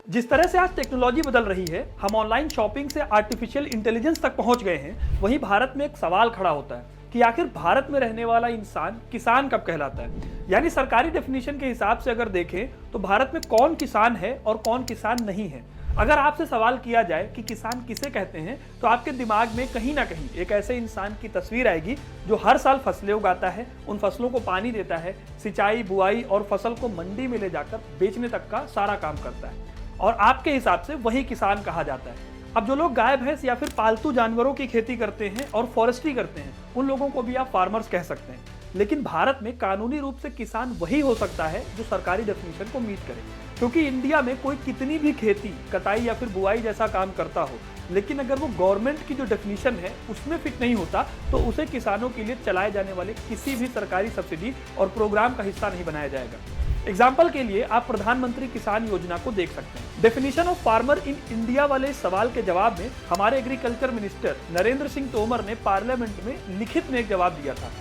जिस तरह से आज टेक्नोलॉजी बदल रही है, हम ऑनलाइन शॉपिंग से आर्टिफिशियल इंटेलिजेंस तक पहुंच गए हैं, वहीं भारत में एक सवाल खड़ा होता है कि आखिर भारत में रहने वाला इंसान किसान कब कहलाता है। यानी सरकारी डेफिनेशन के हिसाब से अगर देखें तो भारत में कौन किसान है और कौन किसान नहीं है। अगर आपसे सवाल किया जाए कि किसान किसे कहते हैं, तो आपके दिमाग में कहीं ना कहीं एक ऐसे इंसान की तस्वीर आएगी जो हर साल फसलें उगाता है, उन फसलों को पानी देता है, सिंचाई, बुआई और फसल को मंडी में ले जाकर बेचने तक का सारा काम करता है, और आपके हिसाब से वही किसान कहा जाता है। अब जो लोग गाय भैंस या फिर पालतू जानवरों की खेती करते हैं और फॉरेस्ट्री करते हैं, उन लोगों को भी आप फार्मर्स कह सकते हैं। लेकिन भारत में कानूनी रूप से किसान वही हो सकता है जो सरकारी डेफिनेशन को मीट करे, क्योंकि इंडिया में कोई कितनी भी खेती, कटाई या फिर बुआई जैसा काम करता हो, लेकिन अगर वो गवर्नमेंट की जो डेफिनेशन है उसमें फिट नहीं होता, तो उसे किसानों के लिए चलाए जाने वाले किसी भी सरकारी सब्सिडी और प्रोग्राम का हिस्सा नहीं बनाया जाएगा। एग्जाम्पल के लिए आप प्रधानमंत्री किसान योजना को देख सकते हैं। Definition of farmer in India वाले सवाल के जवाब में हमारे एग्रीकल्चर मिनिस्टर नरेंद्र सिंह तोमर ने पार्लियामेंट में लिखित में एक जवाब दिया था।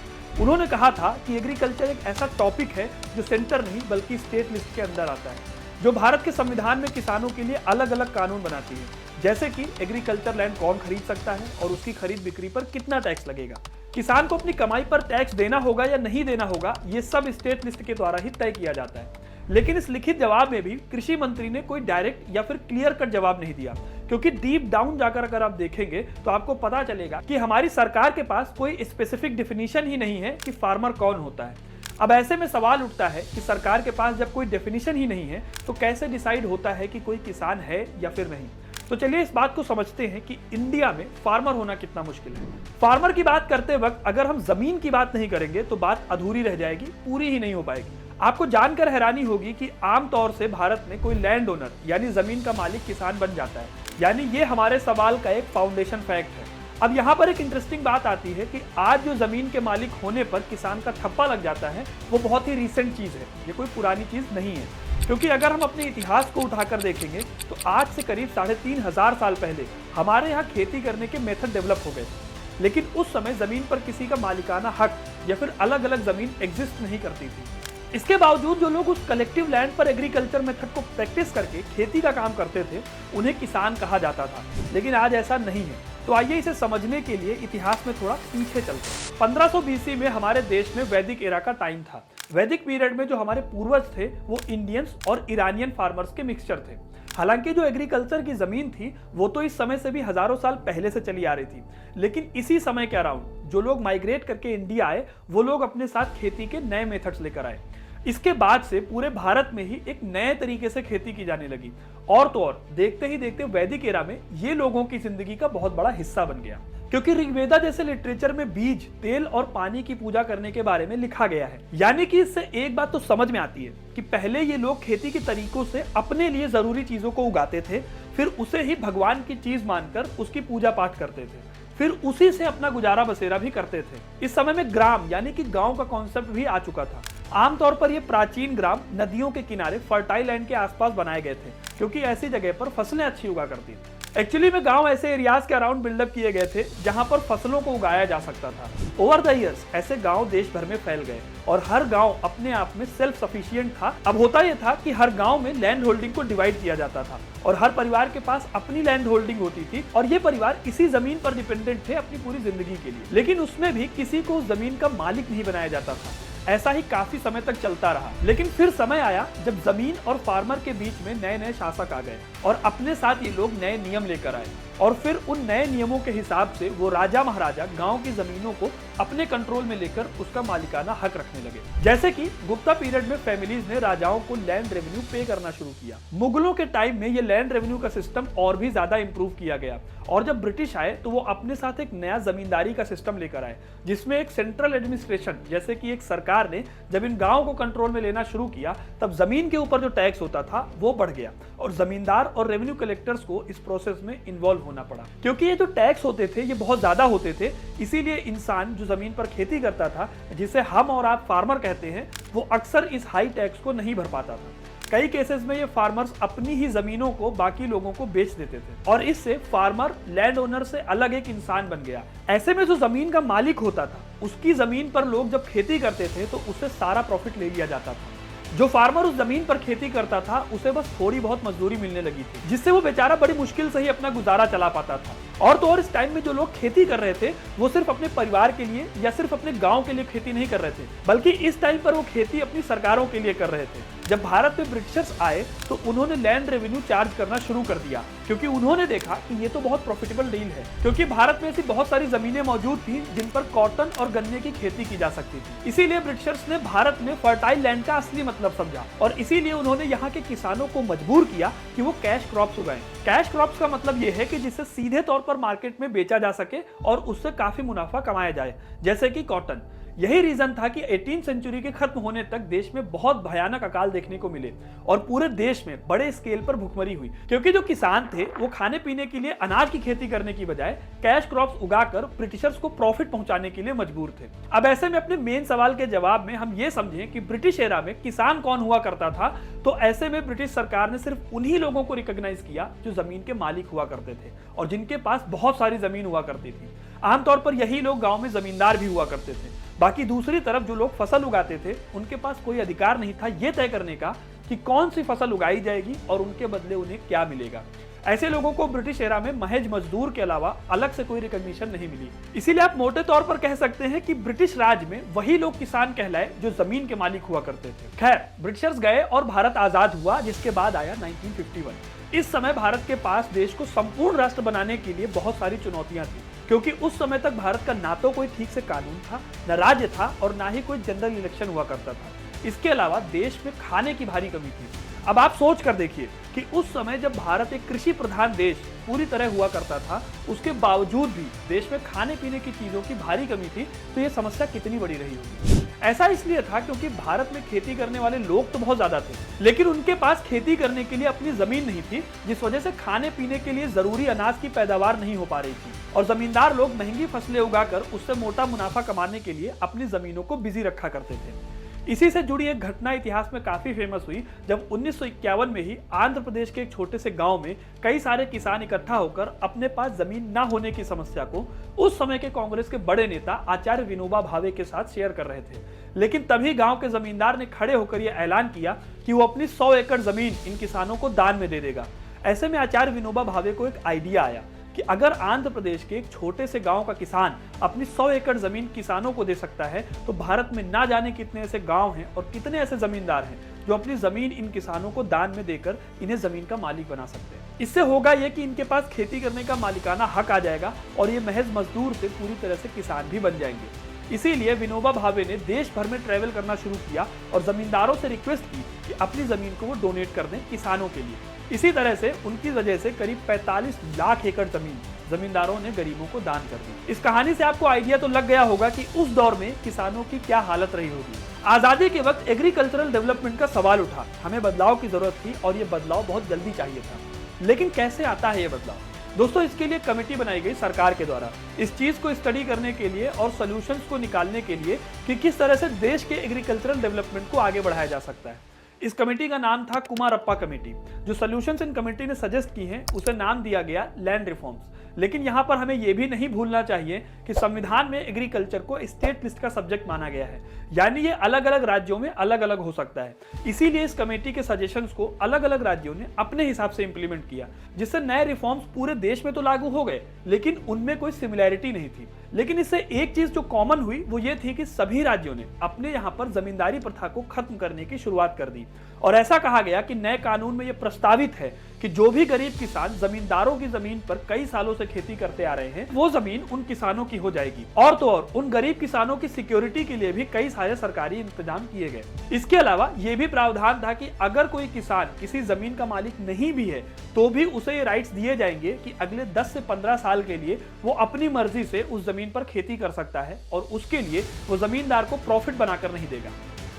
उन्होंने कहा था कि एग्रीकल्चर एक ऐसा टॉपिक है जो सेंटर नहीं बल्कि स्टेट लिस्ट के अंदर आता है, जो भारत के संविधान में किसानों के लिए अलग अलग कानून बनाती है, जैसे कि एग्रीकल्चर लैंड कौन खरीद सकता है और उसकी खरीद बिक्री पर कितना टैक्स लगेगा, किसान को अपनी कमाई पर टैक्स देना होगा या नहीं देना होगा, ये सब स्टेट लिस्ट के द्वारा ही तय किया जाता है। लेकिन इस लिखित जवाब में भी कृषि मंत्री ने कोई डायरेक्ट या फिर क्लियर कट जवाब नहीं दिया, क्योंकि डीप डाउन जाकर अगर आप देखेंगे तो आपको पता चलेगा कि हमारी सरकार के पास कोई स्पेसिफिक डेफिनेशन ही नहीं है कि फार्मर कौन होता है। अब ऐसे में सवाल उठता है कि सरकार के पास जब कोई डेफिनेशन ही नहीं है तो कैसे डिसाइड होता है कि कोई किसान है या फिर नहीं। तो चलिए इस बात को समझते हैं कि इंडिया में फार्मर होना कितना मुश्किल है। फार्मर की बात करते वक्त अगर हम जमीन की बात नहीं करेंगे तो बात अधूरी रह जाएगी, पूरी ही नहीं हो पाएगी। आपको जानकर हैरानी होगी कि आमतौर से भारत में कोई लैंड ओनर यानी जमीन का मालिक किसान बन जाता है, यानी ये हमारे सवाल का एक फाउंडेशन फैक्ट है। अब यहाँ पर एक इंटरेस्टिंग बात आती है कि आज जो जमीन के मालिक होने पर किसान का ठप्पा लग जाता है, वो बहुत ही रिसेंट चीज है, ये कोई पुरानी चीज नहीं है। क्योंकि अगर हम अपने इतिहास को उठाकर देखेंगे तो आज से करीब 3500 साल पहले हमारे यहाँ खेती करने के मेथड डेवलप हो गए थे, लेकिन उस समय जमीन पर किसी का मालिकाना हक या फिर अलग अलग जमीन एग्जिस्ट नहीं करती थी। इसके बावजूद जो लोग उस कलेक्टिव लैंड पर एग्रीकल्चर मेथड को प्रैक्टिस करके खेती का काम करते थे, उन्हें किसान कहा जाता था। लेकिन आज ऐसा नहीं है। तो आइए इसे समझने के लिए इतिहास में थोड़ा पीछे चलते हैं। 1500 बीसी में हमारे देश में वैदिक एरा का टाइम था। वैदिक पीरियड में जो हमारे पूर्वज थे वो इंडियंस और ईरानियन फार्मर्स के मिक्सचर थे। हालांकि जो एग्रीकल्चर की जमीन थी वो तो इस समय से भी हजारों साल पहले से चली आ रही थी, लेकिन इसी समय के अराउंड जो लोग माइग्रेट करके इंडिया आए, वो लोग अपने साथ खेती के नए मेथड्स लेकर आए। इसके बाद से पूरे भारत में ही एक नए तरीके से खेती की जाने लगी, और तो और देखते ही देखते वैदिक एरा में ये लोगों की जिंदगी का बहुत बड़ा हिस्सा बन गया। क्योंकि ऋग्वेदा जैसे लिटरेचर में बीज, तेल और पानी की पूजा करने के बारे में लिखा गया है। यानी कि इससे एक बात तो समझ में आती है कि पहले ये लोग खेती के तरीकों से अपने लिए जरूरी चीजों को उगाते थे, फिर उसे ही भगवान की चीज मानकर उसकी पूजा पाठ करते थे, फिर उसी से अपना गुजारा बसेरा भी करते थे। इस समय में ग्राम यानी कि गांव का कॉन्सेप्ट भी आ चुका था। आमतौर पर ये प्राचीन ग्राम नदियों के किनारे फर्टाइल लैंड के आसपास बनाए गए थे, क्योंकि ऐसी जगह पर फसलें अच्छी उगा करती थी। एक्चुअली में गांव ऐसे एरियाज के अराउंड बिल्डअप किए गए थे जहां पर फसलों को उगाया जा सकता था। ओवर द ईयर्स ऐसे गांव देश भर में फैल गए और हर गांव अपने आप में सेल्फ सफिशिएंट था। अब होता यह था कि हर गांव में लैंड होल्डिंग को डिवाइड किया जाता था और हर परिवार के पास अपनी लैंड होल्डिंग होती थी, और ये परिवार इसी जमीन पर डिपेंडेंट थे अपनी पूरी जिंदगी के लिए। लेकिन उसमें भी किसी को उस जमीन का मालिक नहीं बनाया जाता था। ऐसा ही काफी समय तक चलता रहा, लेकिन फिर समय आया जब जमीन और फार्मर के बीच में नए नए शासक आ गए और अपने साथ ये लोग नए नियम लेकर आए, और फिर उन नए नियमों के हिसाब से वो राजा महाराजा गांव की जमीनों को अपने कंट्रोल में लेकर उसका मालिकाना हक रखने लगे। जैसे कि गुप्ता पीरियड में फैमिलीज ने राजाओं को लैंड रेवेन्यू पे करना शुरू किया। मुगलों के टाइम में ये लैंड रेवेन्यू का सिस्टम और भी ज्यादा इंप्रूव किया गया, और जब ब्रिटिश आए तो वो अपने साथ एक नया जमींदारी का सिस्टम लेकर आए, जिसमें एक सेंट्रल एडमिनिस्ट्रेशन जैसे कि एक सरकार ने जब इन गांवों को कंट्रोल में लेना शुरू किया, तब जमीन के ऊपर जो टैक्स होता था वो बढ़ गया और जमींदार और रेवेन्यू कलेक्टर्स को इस प्रोसेस में इन्वॉल्व होना पड़ा। क्योंकि ये जो टैक्स होते थे ये बहुत ज्यादा होते थे, इसीलिए इंसान जो जमीन पर खेती करता था, जिसे हम और आप फार्मर कहते हैं, वो अक्सर इस हाई टैक्स को नहीं भर पाता था। कई केसेस में ये फार्मर्स अपनी ही जमीनों को बाकी लोगों को बेच देते थे, और इससे फार्मर लैंड ओनर से अलग एक इंसान बन गया। ऐसे में जो जमीन का मालिक होता था, उसकी जमीन पर लोग जब खेती करते थे तो उससे सारा प्रॉफिट ले लिया जाता था। जो फार्मर उस जमीन पर खेती करता था उसे बस थोड़ी बहुत मजदूरी मिलने लगी थी, जिससे वो बेचारा बड़ी मुश्किल से ही अपना गुजारा चला पाता था। और तो और इस टाइम में जो लोग खेती कर रहे थे वो सिर्फ अपने परिवार के लिए या सिर्फ अपने गांव के लिए खेती नहीं कर रहे थे, बल्कि इस टाइम पर वो खेती अपनी सरकारों के लिए कर रहे थे। जब भारत में ब्रिटिशर्स आए तो उन्होंने लैंड रेवेन्यू चार्ज करना शुरू कर दिया, क्योंकि उन्होंने देखा कि ये तो बहुत प्रॉफिटेबल डील है, क्योंकि भारत में ऐसी बहुत सारी जमीनें मौजूद थी जिन पर कॉटन और गन्ने की खेती की जा सकती थी। इसीलिए ब्रिटिशर्स ने भारत में फर्टाइल लैंड का असली मतलब समझा और इसीलिए उन्होंने यहाँ के किसानों को मजबूर किया कि वो कैश क्रॉप्स उगाएं। कैश क्रॉप्स का मतलब ये है कि जिसे सीधे तौर पर मार्केट में बेचा जा सके और उससे काफी मुनाफा कमाया जाए, जैसे कि कॉटन। यही रीजन था कि 18वीं सेंचुरी के खत्म होने तक देश में बहुत भयानक अकाल देखने को मिले और पूरे देश में बड़े स्केल पर भुखमरी हुई, क्योंकि जो किसान थे वो खाने पीने के लिए अनाज की खेती करने की बजाय कैश क्रॉप्स उगाकर ब्रिटिशर्स को प्रॉफिट पहुंचाने के लिए मजबूर थे। अब ऐसे में अपने मेन सवाल के जवाब में हम ये समझें कि ब्रिटिश एरा में किसान कौन हुआ करता था, तो ऐसे में ब्रिटिश सरकार ने सिर्फ उन्हीं लोगों को रिकॉग्नाइज किया जो जमीन के मालिक हुआ करते थे और जिनके पास बहुत सारी जमीन हुआ करती थी। आमतौर पर यही लोग गांव में जमींदार भी हुआ करते थे। बाकी दूसरी तरफ जो लोग फसल उगाते थे उनके पास कोई अधिकार नहीं था यह तय करने का कि कौन सी फसल उगाई जाएगी और उनके बदले उन्हें क्या मिलेगा। ऐसे लोगों को ब्रिटिश एरा में महज मजदूर के अलावा अलग से कोई रिकॉग्निशन नहीं मिली। इसीलिए आप मोटे तौर पर कह सकते हैं कि ब्रिटिश राज में वही लोग किसान कहलाए जो जमीन के मालिक हुआ करते थे। खैर, ब्रिटिशर्स गए और भारत आजाद हुआ, जिसके बाद आया 1951। इस समय भारत के पास देश को संपूर्ण राष्ट्र बनाने के लिए बहुत सारी चुनौतियां थी, क्योंकि उस समय तक भारत का ना तो कोई ठीक से कानून था, न राज्य था और ना ही कोई जनरल इलेक्शन हुआ करता था। इसके अलावा देश में खाने की भारी कमी थी। अब आप सोच कर देखिए कि उस समय जब भारत एक कृषि प्रधान देश पूरी तरह हुआ करता था, उसके बावजूद भी देश में खाने पीने की चीजों की भारी कमी थी, तो ये समस्या कितनी बड़ी रही होगी। ऐसा इसलिए था क्योंकि भारत में खेती करने वाले लोग तो बहुत ज्यादा थे, लेकिन उनके पास खेती करने के लिए अपनी जमीन नहीं थी, जिस वजह से खाने पीने के लिए जरूरी अनाज की पैदावार नहीं हो पा रही थी और जमींदार लोग महंगी फसलें उगाकर उससे मोटा मुनाफा कमाने के लिए अपनी जमीनों को बिजी रखा करते थे। इसी से जुड़ी एक घटना इतिहास में काफी फेमस हुई, जब 1951 में ही आंध्र प्रदेश के एक छोटे से गांव में कई सारे किसान इकट्ठा होकर अपने पास जमीन ना होने की समस्या को उस समय के कांग्रेस के बड़े नेता आचार्य विनोबा भावे के साथ शेयर कर रहे थे। लेकिन तभी गांव के जमींदार ने खड़े होकर यह ऐलान किया कि वो अपनी 100 एकड़ जमीन इन किसानों को दान में दे देगा। ऐसे में आचार्य विनोबा भावे को एक आइडिया आया कि अगर आंध्र प्रदेश के एक छोटे से गांव का किसान अपनी 100 एकड़ जमीन किसानों को दे सकता है, तो भारत में ना जाने कितने ऐसे गांव हैं और कितने ऐसे जमींदार हैं जो अपनी जमीन इन किसानों को दान में देकर इन्हें जमीन का मालिक बना सकते हैं। इससे होगा यह कि इनके पास खेती करने का मालिकाना हक आ जाएगा और ये महज मजदूर से पूरी तरह से किसान भी बन जाएंगे। इसीलिए विनोबा भावे ने देश भर में ट्रैवल करना शुरू किया और जमींदारों से रिक्वेस्ट की कि अपनी जमीन को वो डोनेट कर दें किसानों के लिए। इसी तरह से उनकी वजह से करीब 45 लाख एकड़ जमीन जमींदारों ने गरीबों को दान कर दी। इस कहानी से आपको आइडिया तो लग गया होगा कि उस दौर में किसानों की क्या हालत रही होगी। आजादी के वक्त एग्रीकल्चरल डेवलपमेंट का सवाल उठा, हमें बदलाव की जरूरत थी और ये बदलाव बहुत जल्दी चाहिए था। लेकिन कैसे आता है ये बदलाव? दोस्तों, इसके लिए कमेटी बनाई गई सरकार के द्वारा, इस चीज को स्टडी करने के लिए और सॉल्यूशंस को निकालने के लिए कि किस तरह से देश के एग्रीकल्चरल डेवलपमेंट को आगे बढ़ाया जा सकता है। इस कमेटी का नाम था कुमारप्पा कमेटी। जो सॉल्यूशंस इन कमेटी ने सजेस्ट की हैं उसे नाम दिया गया लैंड रिफॉर्म्स। लेकिन यहाँ पर हमें यह भी नहीं भूलना चाहिए कि संविधान में एग्रीकल्चर को स्टेट लिस्ट का सब्जेक्ट माना गया है, यानी ये अलग अलग राज्यों में अलग अलग हो सकता है। इसीलिए इस कमेटी के सजेशंस को अलग अलग राज्यों ने अपने हिसाब से इंप्लीमेंट किया, जिससे नए रिफॉर्म्स पूरे देश में तो लागू हो गए, लेकिन उनमें कोई सिमिलैरिटी नहीं थी। लेकिन इससे एक चीज जो कॉमन हुई वो ये थी कि सभी राज्यों ने अपने यहाँ पर जमींदारी प्रथा को खत्म करने की शुरुआत कर दी और ऐसा कहा गया कि नए कानून में यह प्रस्तावित है कि जो भी गरीब किसान जमींदारों की जमीन पर कई सालों से खेती करते आ रहे हैं, वो जमीन उन किसानों की हो जाएगी। और तो और उन गरीब किसानों की सिक्योरिटी के लिए भी कई सारे सरकारी इंतजाम किए गए। इसके अलावा ये भी प्रावधान था कि अगर कोई किसान किसी जमीन का मालिक नहीं भी है तो भी उसे ये राइट्स दिए जाएंगे कि अगले 10 से 15 साल के लिए वो अपनी मर्जी से उस जमीन पर खेती कर सकता है और उसके लिए वो जमींदार को प्रॉफिट बनाकर नहीं देगा।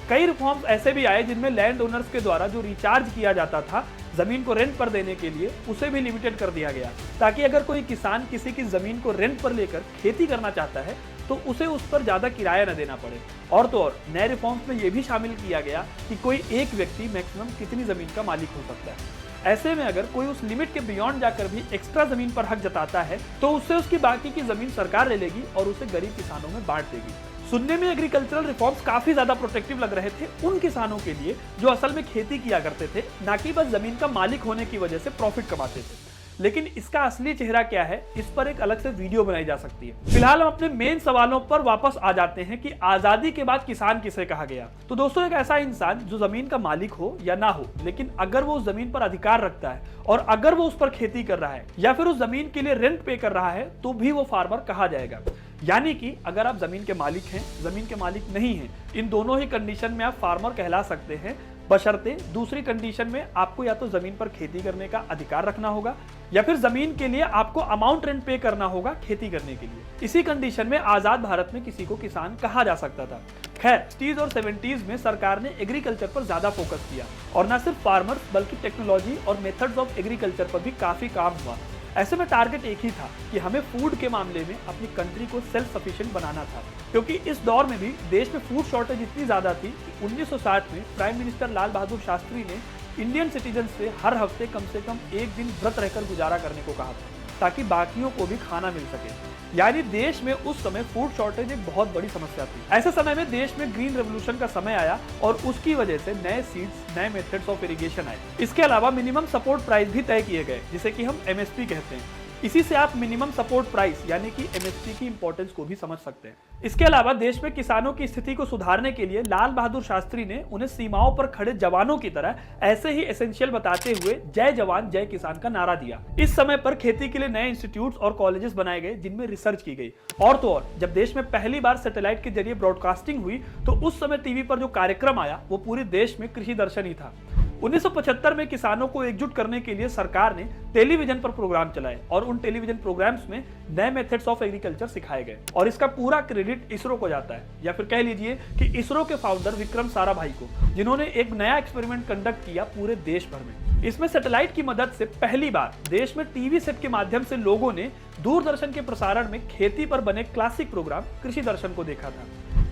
कई रिफॉर्म्स ऐसे भी आए जिनमें लैंड ओनर्स के द्वारा जो रिचार्ज किया जाता था जमीन को रेंट पर देने के लिए, उसे भी लिमिटेड कर दिया गया, ताकि अगर कोई किसान किसी की जमीन को रेंट पर लेकर खेती करना चाहता है तो उसे उस पर ज्यादा किराया न देना पड़े। और तो और नए रिफॉर्म्स में यह भी शामिल किया गया कि कोई एक व्यक्ति मैक्सिमम कितनी जमीन का मालिक हो सकता है। ऐसे में अगर कोई उस लिमिट के बियॉन्ड जाकर भी एक्स्ट्रा जमीन पर हक जताता है तो उससे उसकी बाकी की जमीन सरकार ले लेगी और उसे गरीब किसानों में बांट देगी। सुनने में एग्रीकल्चरल रिफॉर्म्स काफी ज्यादा प्रोटेक्टिव लग रहे थे उन किसानों के लिए जो असल में खेती किया करते थे, ना कि बस जमीन का मालिक होने की वजह से प्रॉफिट कमाते थे। लेकिन इसका असली चेहरा क्या है, इस पर एक अलग से वीडियो बनाई जा सकती है। फिलहाल हम अपने मेन सवालों पर वापस आ जाते हैं कि आजादी के बाद किसान किसे कहा गया। तो दोस्तों, एक ऐसा इंसान जो जमीन का मालिक हो या ना हो, लेकिन अगर वो उस जमीन पर अधिकार रखता है और अगर वो उस पर खेती कर रहा है या फिर उस जमीन के लिए रेंट पे कर रहा है तो भी वो फार्मर कहा जाएगा। यानी कि अगर आप जमीन के मालिक हैं, जमीन के मालिक नहीं हैं, इन दोनों ही कंडीशन में आप फार्मर कहला सकते हैं, बशर्ते दूसरी कंडीशन में आपको या तो जमीन पर खेती करने का अधिकार रखना होगा या फिर जमीन के लिए आपको अमाउंट रेंट पे करना होगा खेती करने के लिए। इसी कंडीशन में आजाद भारत में किसी को किसान कहा जा सकता था। खैर, 60s और 70s में सरकार ने एग्रीकल्चर पर ज्यादा फोकस किया और न सिर्फ फार्मर्स बल्कि टेक्नोलॉजी और मेथड्स ऑफ एग्रीकल्चर पर भी काफी काम हुआ। ऐसे में टारगेट एक ही था कि हमें फूड के मामले में अपनी कंट्री को सेल्फ सफिशिएंट बनाना था, क्योंकि इस दौर में भी देश में फूड शॉर्टेज इतनी ज्यादा थी कि 1960 में प्राइम मिनिस्टर लाल बहादुर शास्त्री ने इंडियन सिटीजन से हर हफ्ते कम से कम एक दिन व्रत रहकर गुजारा करने को कहा था ताकि बाकियों को भी खाना मिल सके। यानी देश में उस समय फूड शॉर्टेज एक बहुत बड़ी समस्या थी। ऐसे समय में देश में ग्रीन रेवोल्यूशन का समय आया और उसकी वजह से नए सीड्स, नए मेथड्स ऑफ इरिगेशन आए। इसके अलावा मिनिमम सपोर्ट प्राइस भी तय किए गए, जिसे कि हम एमएसपी कहते हैं। इसी से आप मिनिमम सपोर्ट प्राइस यानी कि एमएसपी की इंपॉर्टेंस को भी समझ सकते हैं। इसके अलावा देश में किसानों की स्थिति को सुधारने के लिए लाल बहादुर शास्त्री ने उन्हें सीमाओं पर खड़े जवानों की तरह ऐसे ही एसेंशियल बताते हुए जय जवान जय किसान का नारा दिया। इस समय पर खेती के लिए नए इंस्टीट्यूट्स और कॉलेजेस बनाए गए जिनमें रिसर्च की गई। और तो और, जब देश में पहली बार सैटेलाइट के जरिए ब्रॉडकास्टिंग हुई तो उस समय टीवी पर जो कार्यक्रम आया वो पूरे देश में कृषि दर्शन ही था। 1975 में किसानों को एकजुट करने के लिए सरकार ने टेलीविजन पर प्रोग्राम चलाए और उन टेलीविजन प्रोग्राम्स में नए मेथड्स ऑफ एग्रीकल्चर सिखाए गए और इसका पूरा क्रेडिट इसरो को जाता है, या फिर कह लीजिए कि इसरो के फाउंडर विक्रम साराभाई को, जिन्होंने एक नया एक्सपेरिमेंट कंडक्ट किया पूरे देश भर में। इसमें सैटेलाइट की मदद से पहली बार देश में टीवी सेट के माध्यम से लोगों ने दूरदर्शन के प्रसारण में खेती पर बने क्लासिक प्रोग्राम कृषि दर्शन को देखा था।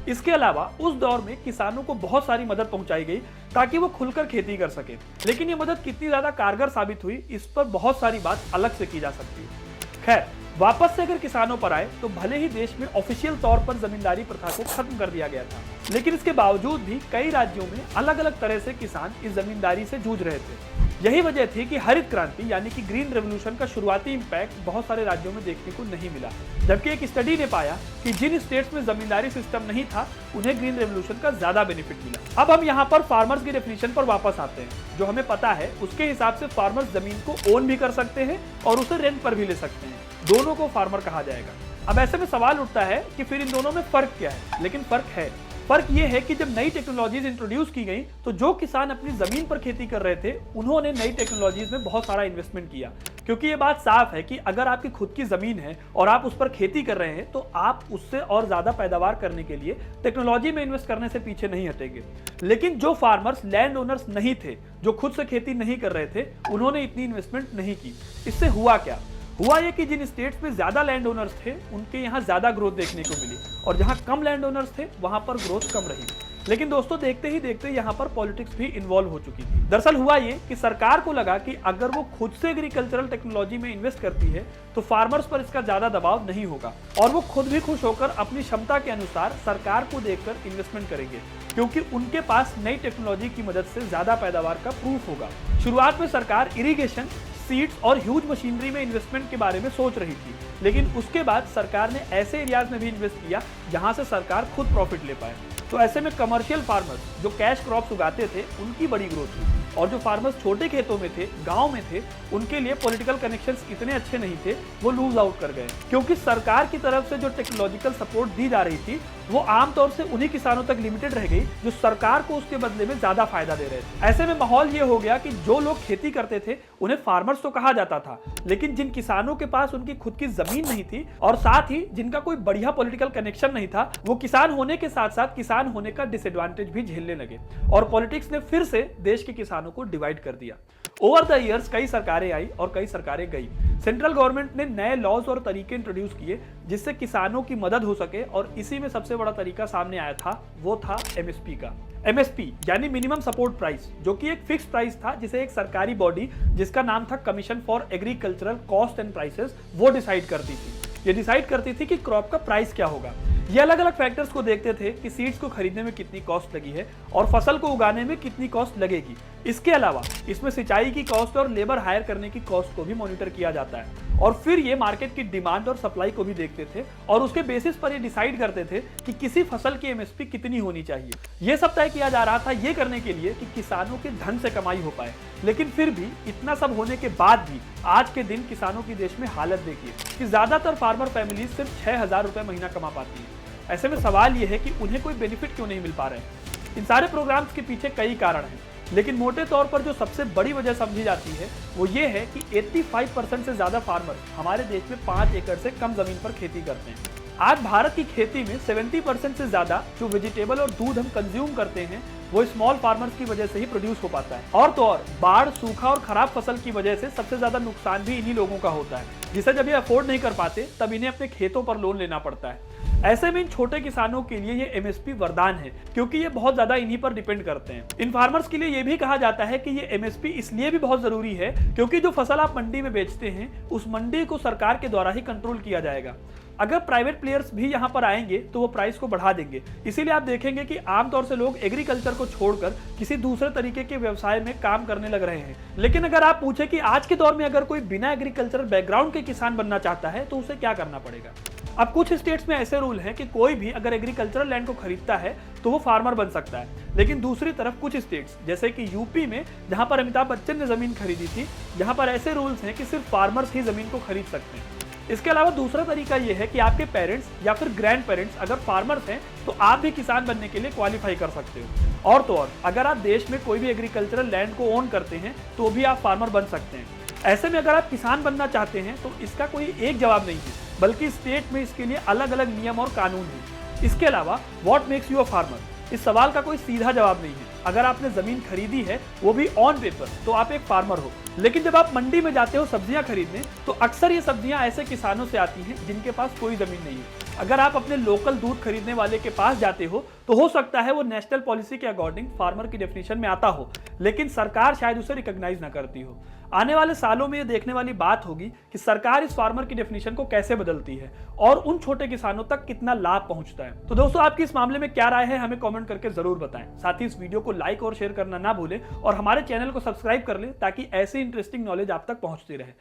इसके अलावा उस दौर में किसानों को बहुत सारी मदद पहुंचाई गई ताकि वो खुलकर खेती कर सके। लेकिन ये मदद कितनी ज्यादा कारगर साबित हुई, इस पर बहुत सारी बात अलग से की जा सकती है। खैर, वापस से अगर किसानों पर आए तो भले ही देश में ऑफिशियल तौर पर जमींदारी प्रथा को खत्म कर दिया गया था, लेकिन इसके बावजूद भी कई राज्यों में अलग अलग तरह से किसान इस जमींदारी से जूझ रहे थे। यही वजह थी कि हरित क्रांति यानी कि ग्रीन रेवोल्यूशन का शुरुआती इंपैक्ट बहुत सारे राज्यों में देखने को नहीं मिला, जबकि एक स्टडी ने पाया कि जिन स्टेट्स में जमींदारी सिस्टम नहीं था उन्हें ग्रीन रेवोल्यूशन का ज्यादा बेनिफिट मिला। अब हम यहाँ पर फार्मर्स की डेफिनेशन पर वापस आते हैं। जो हमें पता है उसके हिसाब से फार्मर्स जमीन को ओन भी कर सकते हैं और उसे रेंट पर भी ले सकते हैं, दोनों को फार्मर कहा जाएगा। अब ऐसे में सवाल उठता है कि फिर इन दोनों में फर्क क्या है, लेकिन फर्क है। फर्क ये है कि जब नई टेक्नोलॉजीज इंट्रोड्यूस की गई तो जो किसान अपनी जमीन पर खेती कर रहे थे उन्होंने नई टेक्नोलॉजीज में बहुत सारा इन्वेस्टमेंट किया, क्योंकि ये बात साफ है कि अगर आपकी खुद की जमीन है और आप उस पर खेती कर रहे हैं तो आप उससे और ज्यादा पैदावार करने के लिए टेक्नोलॉजी में इन्वेस्ट करने से पीछे नहीं हटेंगे। लेकिन जो फार्मर्स लैंड ओनर्स नहीं थे, जो खुद से खेती नहीं कर रहे थे, उन्होंने इतनी इन्वेस्टमेंट नहीं की। इससे हुआ क्या? हुआ ये कि जिन स्टेट्स में ज्यादा लैंड ओनर्स थे उनके यहाँ ज्यादा ग्रोथ देखने को मिली और जहाँ कम लैंड ओनर्स थे वहां पर ग्रोथ कम रही। लेकिन दोस्तों, देखते ही देखते यहाँ पर पॉलिटिक्स भी इन्वॉल्व हो चुकी थी। दरअसल हुआ ये कि सरकार को लगा कि अगर वो खुद से एग्रीकल्चरल टेक्नोलॉजी में इन्वेस्ट करती है तो फार्मर्स पर इसका ज्यादा दबाव नहीं होगा और वो खुद भी खुश होकर अपनी क्षमता के अनुसार सरकार को देखकर इन्वेस्टमेंट करेंगे, क्योंकि उनके पास नई टेक्नोलॉजी की मदद से ज्यादा पैदावार का प्रूफ होगा। शुरुआत में सरकार इरिगेशन, सीड्स और ह्यूज मशीनरी में इन्वेस्टमेंट के बारे में सोच रही थी, लेकिन उसके बाद सरकार ने ऐसे एरियाज में भी इन्वेस्ट किया जहां से सरकार खुद प्रॉफिट ले पाए। तो ऐसे में कमर्शियल फार्मर्स जो कैश क्रॉप्स उगाते थे उनकी बड़ी ग्रोथ हुई और जो फार्मर्स छोटे खेतों में थे, गांव में थे, उनके लिए पॉलिटिकल कनेक्शंस इतने अच्छे नहीं थे, वो लूज आउट कर गए, क्योंकि सरकार की तरफ से जो टेक्नोलॉजिकल सपोर्ट दी जा रही थी वो आमतौर से उन्हीं किसानों तक लिमिटेड रह गई जो सरकार को उसके बदले में ज्यादा फायदा दे रहे थे। ऐसे में माहौल ये हो गया कि जो लोग खेती करते थे उन्हें फार्मर्स तो कहा जाता था, लेकिन जिन किसानों के पास उनकी खुद की जमीन नहीं थी और साथ ही जिनका कोई बढ़िया पॉलिटिकल कनेक्शन नहीं था, वो किसान होने के साथ साथ किसान होने का डिसएडवांटेज भी झेलने लगे और पॉलिटिक्स ने फिर से देश के किसानों को डिवाइड कर दिया। ओवर द ईयर्स कई सरकारें आई और कई सरकारें गई, सेंट्रल गवर्नमेंट ने नए लॉज और तरीके इंट्रोड्यूस किए जिससे किसानों की मदद हो सके, और इसी में सबसे बड़ा तरीका सामने आया था, वो था एमएसपी का। एमएसपी यानी मिनिमम सपोर्ट प्राइस, जो कि एक फिक्स प्राइस था जिसे एक सरकारी बॉडी जिसका नाम था commission for agricultural cost and prices, वो डिसाइड करती थी। ये डिसाइड करती थी कि क्रॉप का प्राइस क्या होगा। ये अलग अलग फैक्टर्स को देखते थे कि सीड्स को खरीदने में कितनी कॉस्ट लगी है और फसल को उगाने में कितनी कॉस्ट लगेगी। इसके अलावा इसमें सिंचाई की कॉस्ट और लेबर हायर करने की कॉस्ट को भी मॉनिटर किया जाता है, और फिर ये मार्केट की डिमांड और सप्लाई को भी देखते थे और उसके बेसिस पर ये डिसाइड करते थे कि किसी फसल की एमएसपी कितनी होनी चाहिए। ये सब तय किया जा रहा था ये करने के लिए कि किसानों के ढंग से कमाई हो पाए। लेकिन फिर भी इतना सब होने के बाद भी आज के दिन किसानों की देश में हालत देखिए कि ज्यादातर फार्मर फैमिली सिर्फ 6,000 रुपए महीना कमा पाती है। ऐसे में सवाल यह है कि उन्हें कोई बेनिफिट क्यों नहीं मिल पा रहे हैं। इन सारे प्रोग्राम्स के पीछे कई कारण हैं, लेकिन मोटे तौर पर जो सबसे बड़ी वजह समझी जाती है वो ये है कि 85% से ज्यादा फार्मर हमारे देश में 5 एकड़ से कम जमीन पर खेती करते हैं। आज भारत की खेती में 70% से ज्यादा जो वेजिटेबल और दूध हम कंज्यूम करते हैं वो स्मॉल फार्मर्स की वजह से ही प्रोड्यूस हो पाता है। और तो और बाढ़, सूखा और खराब फसल की वजह से सबसे ज्यादा नुकसान भी इन्हीं लोगों का होता है, जिसे जब ये अफोर्ड नहीं कर पाते तब इन्हें अपने खेतों पर लोन लेना पड़ता है। ऐसे में इन छोटे किसानों के लिए ये एमएसपी वरदान है, क्योंकि ये बहुत ज्यादा इन्हीं पर डिपेंड करते हैं। इन फार्मर्स के लिए ये भी कहा जाता है कि ये एमएसपी इसलिए भी बहुत जरूरी है क्योंकि जो फसल आप मंडी में बेचते हैं उस मंडी को सरकार के द्वारा ही कंट्रोल किया जाएगा। अगर प्राइवेट प्लेयर्स भी यहाँ पर आएंगे तो वो प्राइस को बढ़ा देंगे। इसीलिए आप देखेंगे कि आमतौर से लोग एग्रीकल्चर को छोड़कर किसी दूसरे तरीके के व्यवसाय में काम करने लग रहे हैं। लेकिन अगर आप पूछे कि आज के दौर में अगर कोई बिना एग्रीकल्चर बैकग्राउंड के किसान बनना चाहता है तो उसे क्या करना पड़ेगा। अब कुछ स्टेट्स में ऐसे रूल हैं कि कोई भी अगर एग्रीकल्चरल लैंड को खरीदता है तो वो फार्मर बन सकता है, लेकिन दूसरी तरफ कुछ स्टेट्स जैसे कि यूपी में, जहां पर अमिताभ बच्चन ने जमीन खरीदी थी, जहां पर ऐसे रूल्स हैं कि सिर्फ फार्मर्स ही जमीन को खरीद सकते हैं। इसके अलावा दूसरा तरीका यह है कि आपके पेरेंट्स या फिर ग्रैंड पेरेंट्स अगर फार्मर्स हैं तो आप भी किसान बनने के लिए क्वालिफाई कर सकते हो। और तो और अगर आप देश में कोई भी एग्रीकल्चरल लैंड को ओन करते हैं तो भी आप फार्मर बन सकते हैं। ऐसे में अगर आप किसान बनना चाहते हैं तो इसका कोई एक जवाब नहीं है, बल्कि स्टेट में इसके लिए अलग अलग नियम और कानून हैं। इसके अलावा what makes you a farmer, इस सवाल का कोई सीधा जवाब नहीं है। अगर आपने जमीन खरीदी है वो भी ऑन पेपर तो आप एक फार्मर हो, लेकिन जब आप मंडी में जाते हो सब्जियां खरीदने तो अक्सर ये सब्जियां ऐसे किसानों से आती हैं जिनके पास कोई जमीन नहीं है। अगर आप अपने लोकल दूध खरीदने वाले के पास जाते हो तो हो सकता है वो नेशनल पॉलिसी के अकॉर्डिंग फार्मर की डेफिनेशन में आता हो, लेकिन सरकार शायद उसे रिकॉग्नाइज ना करती हो। आने वाले सालों में ये देखने वाली बात होगी कि सरकार इस फार्मर की डेफिनेशन को कैसे बदलती है और उन छोटे किसानों तक कितना लाभ पहुंचता है। तो दोस्तों, आपकी इस मामले में क्या राय है हमें कमेंट करके जरूर बताएं। साथ ही इस वीडियो को लाइक और शेयर करना ना भूलें और हमारे चैनल को सब्सक्राइब कर लें ताकि ऐसी इंटरेस्टिंग नॉलेज आप तक पहुंचती रहे।